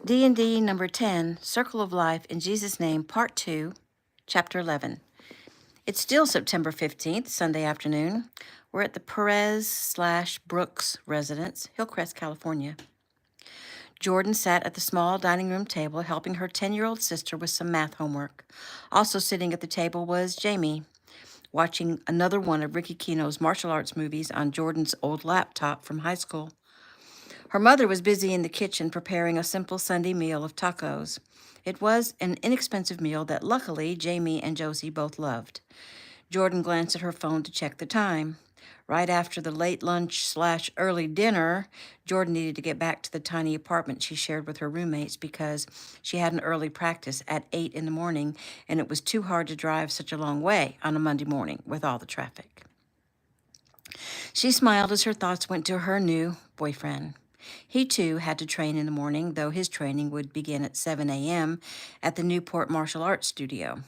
D&D number 10, Circle of Life in Jesus' Name, Part 2, Chapter 11. It's still September 15th, Sunday afternoon. We're at the Perez/Brooks residence, Hillcrest, California. Jordan sat at the small dining room table helping her 10-year-old sister with some math homework. Also sitting at the table was Jamie, watching another one of Ricky Kino's martial arts movies on Jordan's old laptop from high school. Her mother was busy in the kitchen preparing a simple Sunday meal of tacos. It was an inexpensive meal that luckily Jamie and Josie both loved. Jordan glanced at her phone to check the time. Right after the late lunch/early dinner, Jordan needed to get back to the tiny apartment she shared with her roommates because she had an early practice at 8 in the morning, and it was too hard to drive such a long way on a Monday morning with all the traffic. She smiled as her thoughts went to her new boyfriend. He, too, had to train in the morning, though his training would begin at 7 a.m. at the Newport Martial Arts Studio.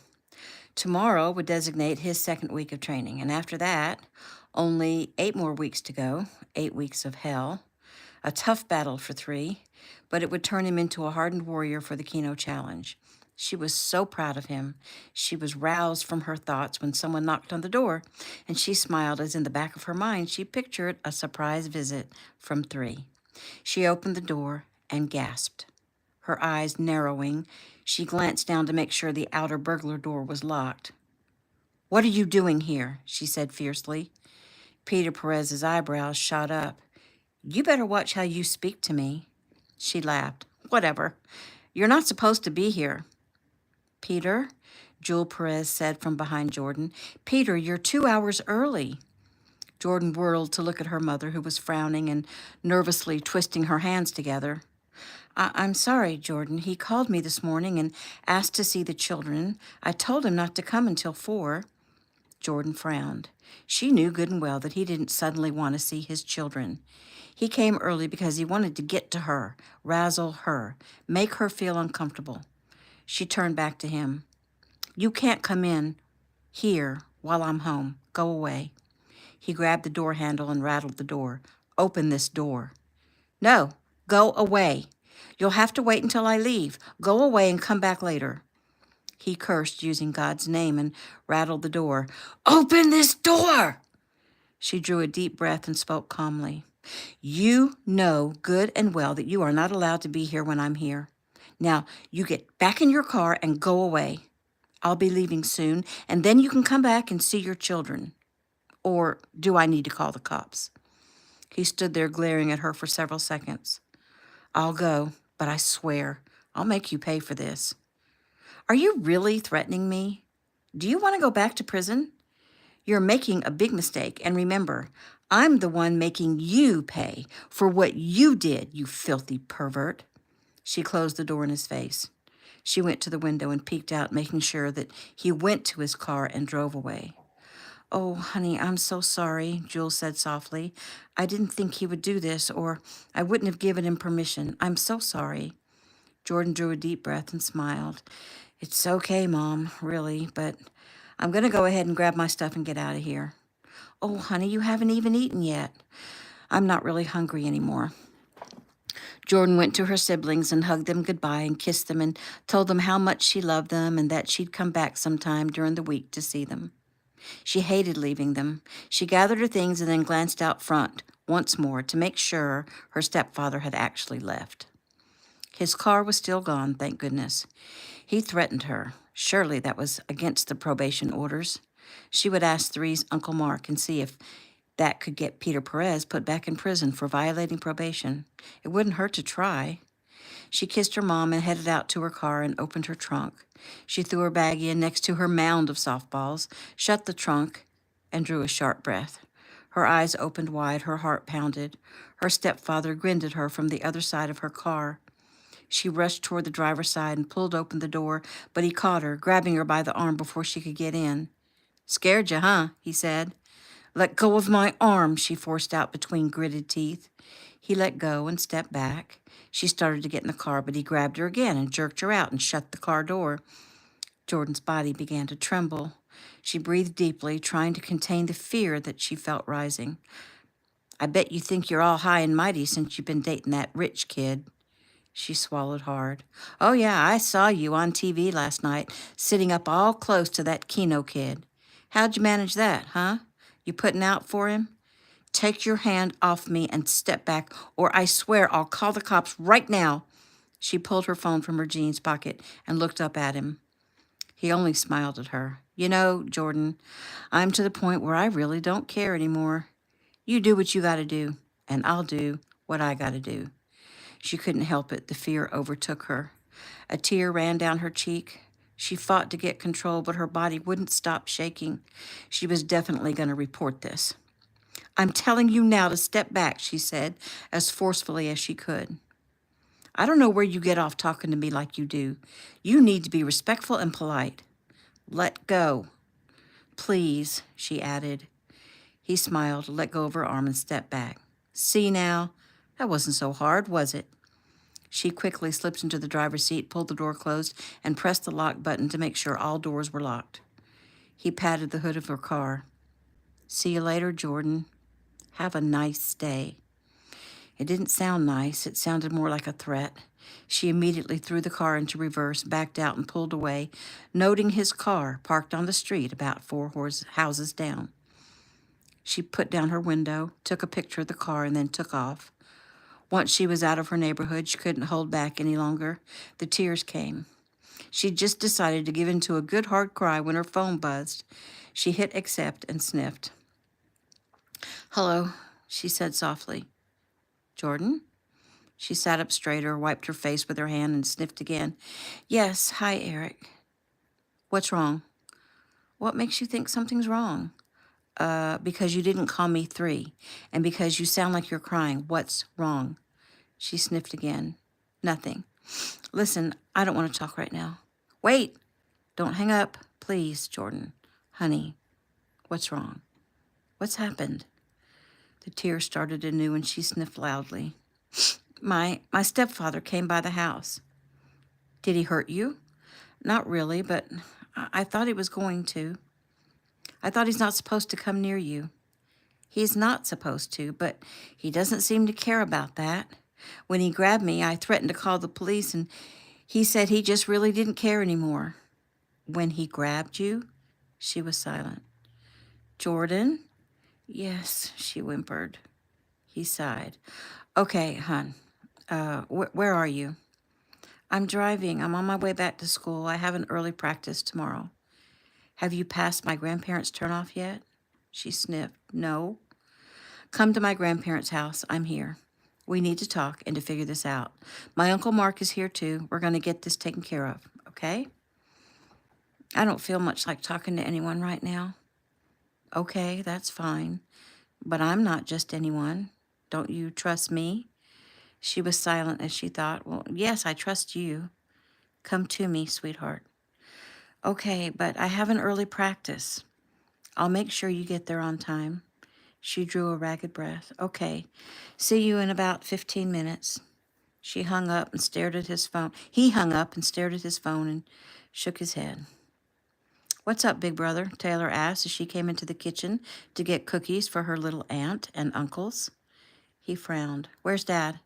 Tomorrow would designate his second week of training, and after that, only 8 more weeks to go, 8 weeks of hell. A tough battle for 3, but it would turn him into a hardened warrior for the Kino Challenge. She was so proud of him. She was roused from her thoughts when someone knocked on the door, and she smiled as in the back of her mind she pictured a surprise visit from 3. She opened the door and gasped. Her eyes narrowing, she glanced down to make sure the outer burglar door was locked. "What are you doing here?" she said fiercely. Peter Perez's eyebrows shot up. "You better watch how you speak to me." She laughed. "Whatever. You're not supposed to be here." "Peter," Jewel Perez said from behind Jordan. "Peter, you're 2 hours early." Jordan whirled to look at her mother, who was frowning and nervously twisting her hands together. I'm sorry, Jordan. He called me this morning and asked to see the children. I told him not to come until 4. Jordan frowned. She knew good and well that he didn't suddenly want to see his children. He came early because he wanted to get to her, razzle her, make her feel uncomfortable. She turned back to him. "You can't come in here while I'm home. Go away." He grabbed the door handle and rattled the door. "Open this door." "No, go away. You'll have to wait until I leave. Go away and come back later." He cursed using God's name and rattled the door. "Open this door!" She drew a deep breath and spoke calmly. "You know good and well that you are not allowed to be here when I'm here. Now, you get back in your car and go away. I'll be leaving soon, and then you can come back and see your children. Or do I need to call the cops?" He stood there glaring at her for several seconds. "I'll go, but I swear, I'll make you pay for this." "Are you really threatening me? Do you want to go back to prison? You're making a big mistake, and remember, I'm the one making you pay for what you did, you filthy pervert." She closed the door in his face. She went to the window and peeked out, making sure that he went to his car and drove away. "Oh, honey, I'm so sorry," Jules said softly. "I didn't think he would do this, or I wouldn't have given him permission. I'm so sorry." Jordan drew a deep breath and smiled. "It's okay, Mom, really, but I'm going to go ahead and grab my stuff and get out of here." "Oh, honey, you haven't even eaten yet." "I'm not really hungry anymore." Jordan went to her siblings and hugged them goodbye and kissed them and told them how much she loved them and that she'd come back sometime during the week to see them. She hated leaving them. She gathered her things and then glanced out front once more to make sure her stepfather had actually left. His car was still gone, thank goodness. He threatened her. Surely that was against the probation orders. She would ask Three's Uncle Mark and see if that could get Peter Perez put back in prison for violating probation. It wouldn't hurt to try. She kissed her mom and headed out to her car and opened her trunk. She threw her bag in next to her mound of softballs, shut the trunk, and drew a sharp breath. Her eyes opened wide, her heart pounded. Her stepfather grinned at her from the other side of her car. She rushed toward the driver's side and pulled open the door, but he caught her, grabbing her by the arm before she could get in. "Scared you, huh?" he said. "Let go of my arm," she forced out between gritted teeth. He let go and stepped back. She started to get in the car, but he grabbed her again and jerked her out and shut the car door. Jordan's body began to tremble. She breathed deeply, trying to contain the fear that she felt rising. "I bet you think you're all high and mighty since you've been dating that rich kid." She swallowed hard. Oh, yeah, I saw you on TV last night, sitting up all close to that Keno kid. How'd you manage that, huh? You putting out for him? Take your hand off me and step back, or I swear I'll call the cops right now. She pulled her phone from her jeans pocket and looked up at him. He only smiled at her. You know, Jordan, I'm to the point where I really don't care anymore. You do what you gotta do, and I'll do what I gotta do. She couldn't help it. The fear overtook her. A tear ran down her cheek. She fought to get control, but her body wouldn't stop shaking. She was definitely going to report this. I'm telling you now to step back, she said, as forcefully as she could. I don't know where you get off talking to me like you do. You need to be respectful and polite. Let go. Please, she added. He smiled, let go of her arm, and stepped back. See now? That wasn't so hard, was it? She quickly slipped into the driver's seat, pulled the door closed, and pressed the lock button to make sure all doors were locked. He patted the hood of her car. See you later, Jordan. Have a nice day. It didn't sound nice. It sounded more like a threat. She immediately threw the car into reverse, backed out, and pulled away, noting his car parked on the street about 4 houses down. She put down her window, took a picture of the car, and then took off. Once she was out of her neighborhood, she couldn't hold back any longer. The tears came. She just decided to give in to a good hard cry when her phone buzzed. She hit accept and sniffed. Hello, she said softly. Jordan? She sat up straighter, wiped her face with her hand, and sniffed again. Yes, hi, Eric. What's wrong? What makes you think something's wrong? Because you didn't call me 3, and because you sound like you're crying. What's wrong? She sniffed again. Nothing. Listen, I don't want to talk right now. Wait! Don't hang up, please, Jordan. Honey, what's wrong? What's happened? The tears started anew, and she sniffed loudly. My stepfather came by the house. Did he hurt you? Not really, but I thought he was going to. I thought he's not supposed to come near you. He's not supposed to, but he doesn't seem to care about that. When he grabbed me, I threatened to call the police, and he said he just really didn't care anymore. When he grabbed you? She was silent. Jordan? Yes, she whimpered. He sighed. Okay, hon. Where are you? I'm driving. I'm on my way back to school. I have an early practice tomorrow. Have you passed my grandparents' turnoff yet? She sniffed. No. Come to my grandparents' house. I'm here. We need to talk and to figure this out. My Uncle Mark is here too. We're going to get this taken care of, okay? I don't feel much like talking to anyone right now. Okay, that's fine. But I'm not just anyone. Don't you trust me? She was silent as she thought. Well, yes, I trust you. Come to me, sweetheart. Okay, but I have an early practice. I'll make sure you get there on time. She drew a ragged breath. Okay, see you in about 15 minutes. She hung up and stared at his phone. He hung up and stared at his phone and shook his head. What's up, big brother? Taylor asked as she came into the kitchen to get cookies for her little aunt and uncles. He frowned. Where's Dad?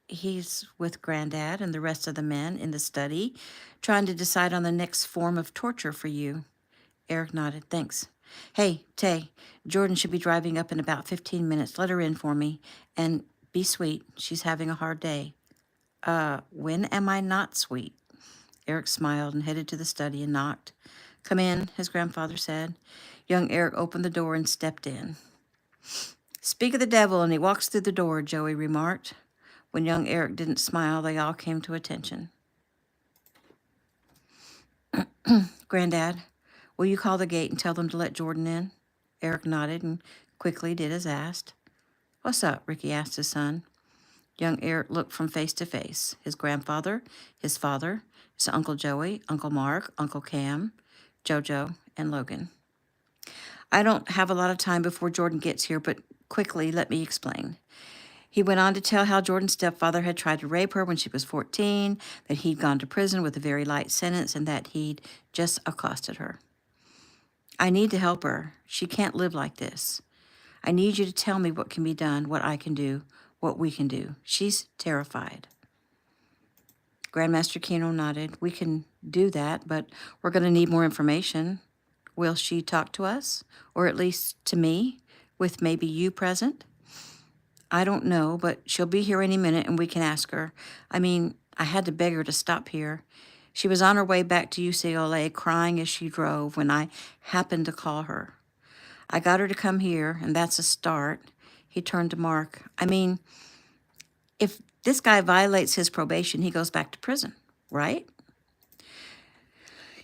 He's with Granddad and the rest of the men in the study, trying to decide on the next form of torture for you. Eric nodded. Thanks. Hey, Tay, Jordan should be driving up in about 15 minutes. Let her in for me. And be sweet. She's having a hard day. When am I not sweet? Eric smiled and headed to the study and knocked. Come in, his grandfather said. Young Eric opened the door and stepped in. Speak of the devil and he walks through the door, Joey remarked. When young Eric didn't smile, they all came to attention. Granddad, will you call the gate and tell them to let Jordan in? Eric nodded and quickly did as asked. What's up? Ricky asked his son. Young Eric looked from face to face. His grandfather, his father, his Uncle Joey, Uncle Mark, Uncle Cam, Jojo, and Logan. I don't have a lot of time before Jordan gets here, but quickly, let me explain. He went on to tell how Jordan's stepfather had tried to rape her when she was 14, that he'd gone to prison with a very light sentence, and that he'd just accosted her. I need to help her. She can't live like this. I need you to tell me what can be done, what I can do, what we can do. She's terrified. Grandmaster Keno nodded. We can do that, but we're going to need more information. Will she talk to us? Or at least to me, with maybe you present? I don't know, but she'll be here any minute and we can ask her. I mean, I had to beg her to stop here. She was on her way back to UCLA crying as she drove when I happened to call her. I got her to come here, and that's a start. He turned to Mark. I mean, if this guy violates his probation, he goes back to prison, right?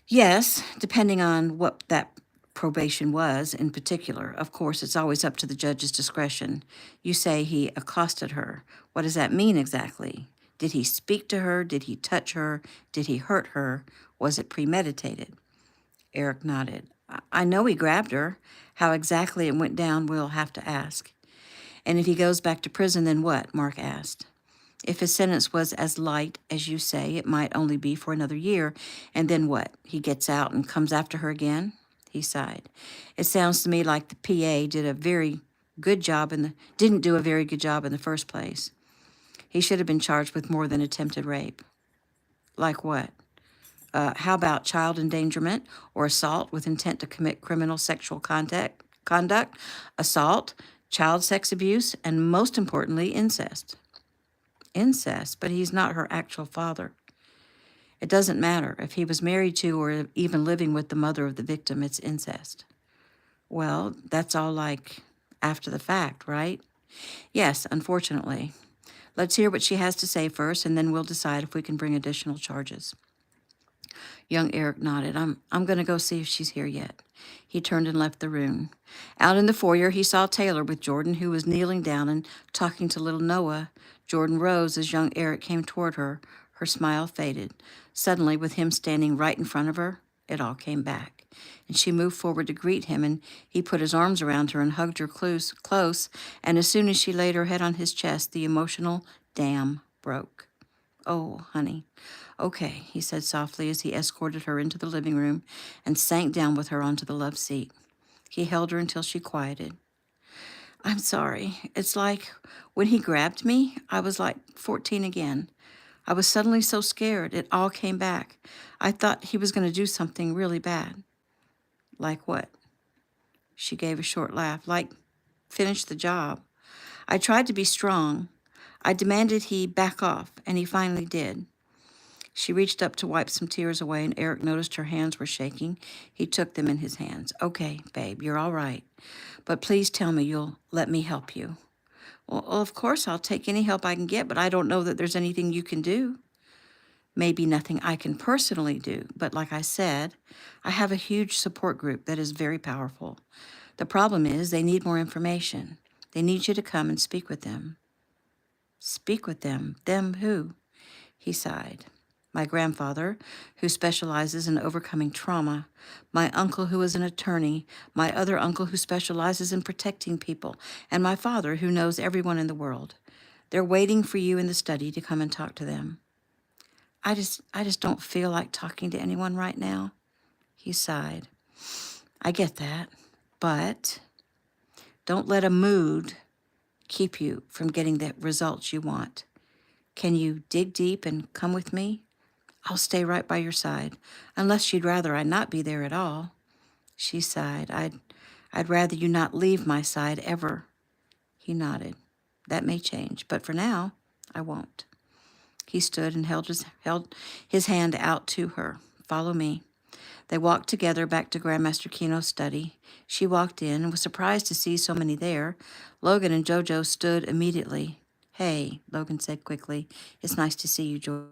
Yes, depending on what that probation was in particular. Of course, it's always up to the judge's discretion. You say he accosted her. What does that mean exactly? Did he speak to her? Did he touch her? Did he hurt her? Was it premeditated? Eric nodded. I know he grabbed her. How exactly it went down, we'll have to ask. And if he goes back to prison, then what? Mark asked. If his sentence was as light as you say, it might only be for another year. And then what? He gets out and comes after her again? He sighed. It sounds to me like the PA didn't do a very good job in the first place. He should have been charged with more than attempted rape. Like what? How about child endangerment or assault with intent to commit criminal sexual conduct, assault, child sex abuse, and most importantly, incest? Incest, but he's not her actual father. It doesn't matter. If he was married to or even living with the mother of the victim, it's incest. Well, that's all like after the fact, right? Yes, unfortunately. Let's hear what she has to say first, and then we'll decide if we can bring additional charges. Young Eric nodded. I'm going to go see if she's here yet. He turned and left the room. Out in the foyer, he saw Taylor with Jordan, who was kneeling down and talking to little Noah. Jordan rose as young Eric came toward her. Her smile faded. Suddenly, with him standing right in front of her, it all came back. And she moved forward to greet him, and he put his arms around her and hugged her close, and as soon as she laid her head on his chest, the emotional dam broke. Oh, honey. Okay, he said softly as he escorted her into the living room and sank down with her onto the love seat. He held her until she quieted. I'm sorry. It's like when he grabbed me, I was like 14 again. I was suddenly so scared. It all came back. I thought he was going to do something really bad. Like what? She gave a short laugh. Like finish the job. I tried to be strong. I demanded he back off, and he finally did. She reached up to wipe some tears away, and Eric noticed her hands were shaking. He took them in his hands. Okay, babe, you're all right. But please tell me you'll let me help you. Well, of course, I'll take any help I can get, but I don't know that there's anything you can do. Maybe nothing I can personally do, but like I said, I have a huge support group that is very powerful. The problem is they need more information. They need you to come and speak with them. Speak with them? Them who? He sighed. My grandfather, who specializes in overcoming trauma, my uncle, who is an attorney, my other uncle, who specializes in protecting people, and my father, who knows everyone in the world. They're waiting for you in the study to come and talk to them. I just don't feel like talking to anyone right now. He sighed. I get that, but don't let a mood keep you from getting the results you want. Can you dig deep and come with me? I'll stay right by your side, unless you'd rather I not be there at all. She sighed. I'd rather you not leave my side ever. He nodded. That may change, but for now, I won't. He stood and held his hand out to her. Follow me. They walked together back to Grandmaster Keno's study. She walked in and was surprised to see so many there. Logan and JoJo stood immediately. Hey, Logan said quickly. It's nice to see you,